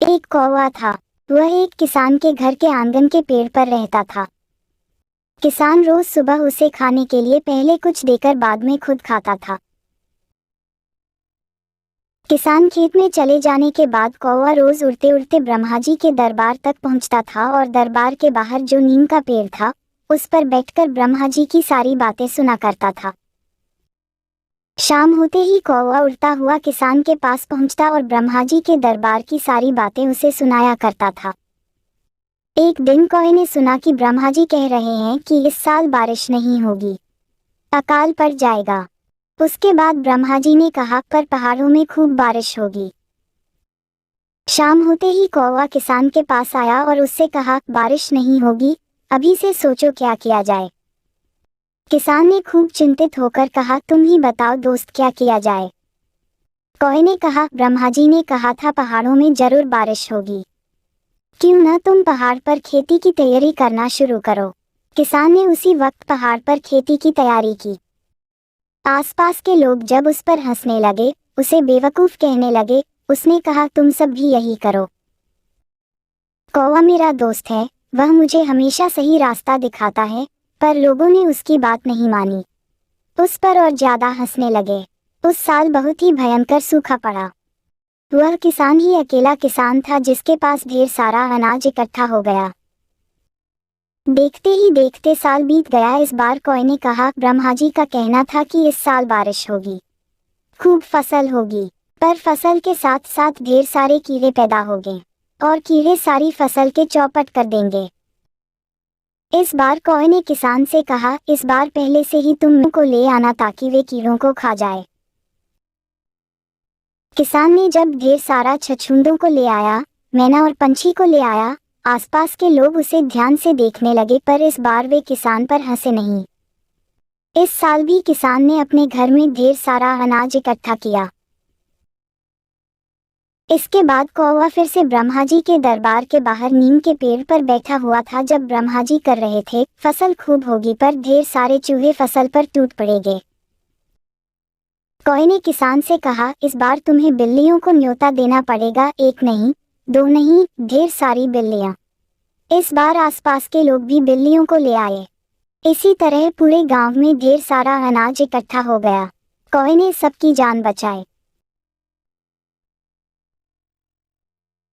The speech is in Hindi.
एक कौवा था। वह एक किसान के घर के आंगन के पेड़ पर रहता था। किसान रोज सुबह उसे खाने के लिए पहले कुछ देकर बाद में खुद खाता था। किसान खेत में चले जाने के बाद कौवा रोज उड़ते उड़ते ब्रह्मा जी के दरबार तक पहुंचता था और दरबार के बाहर जो नीम का पेड़ था उस पर बैठकर ब्रह्मा जी की सारी बातें सुना करता था। शाम होते ही कौवा उड़ता हुआ किसान के पास पहुंचता और ब्रह्मा जी के दरबार की सारी बातें उसे सुनाया करता था। एक दिन कौवे ने सुना कि ब्रह्मा जी कह रहे हैं कि इस साल बारिश नहीं होगी, अकाल पड़ जाएगा। उसके बाद ब्रह्मा जी ने कहा पर पहाड़ों में खूब बारिश होगी। शाम होते ही कौवा किसान के पास आया और उससे कहा बारिश नहीं होगी, अभी से सोचो क्या किया जाए। किसान ने खूब चिंतित होकर कहा तुम ही बताओ दोस्त क्या किया जाए। कौवे ने कहा ब्रह्मा जी ने कहा था पहाड़ों में जरूर बारिश होगी, क्यों न तुम पहाड़ पर खेती की तैयारी करना शुरू करो। किसान ने उसी वक्त पहाड़ पर खेती की तैयारी की। आसपास के लोग जब उस पर हंसने लगे, उसे बेवकूफ कहने लगे, उसने कहा तुम सब भी यही करो। कौवा मेरा दोस्त है, वह मुझे हमेशा सही रास्ता दिखाता है, पर लोगों ने उसकी बात नहीं मानी, उस पर और ज्यादा हंसने लगे। उस साल बहुत ही भयंकर सूखा पड़ा। वह किसान ही अकेला किसान था जिसके पास ढेर सारा अनाज इकट्ठा हो गया। देखते ही देखते साल बीत गया। इस बार कौवे ने कहा ब्रह्मा जी का कहना था कि इस साल बारिश होगी, खूब फसल होगी, पर फसल के साथ साथ ढेर सारे कीड़े पैदा हो गए और कीड़े सारी फसल के चौपट कर देंगे। इस बार कौवे ने किसान से कहा इस बार पहले से ही तुम को ले आना ताकि वे कीड़ों को खा जाए। किसान ने जब ढेर सारा छछूंदों को ले आया, मैना और पंछी को ले आया, आसपास के लोग उसे ध्यान से देखने लगे पर इस बार वे किसान पर हंसे नहीं। इस साल भी किसान ने अपने घर में ढेर सारा अनाज इकट्ठा किया। इसके बाद कौवा फिर से ब्रह्मा जी के दरबार के बाहर नीम के पेड़ पर बैठा हुआ था। जब ब्रह्मा जी कर रहे थे फसल खूब होगी पर ढेर सारे चूहे फसल पर टूट पड़ेंगे। कौवे ने किसान से कहा इस बार तुम्हें बिल्लियों को न्योता देना पड़ेगा, एक नहीं दो नहीं ढेर सारी बिल्लियां। इस बार आसपास के लोग भी बिल्लियों को ले आए। इसी तरह पूरे गांव में ढेर सारा अनाज इकट्ठा हो गया। कौवे ने सबकी जान बचाई।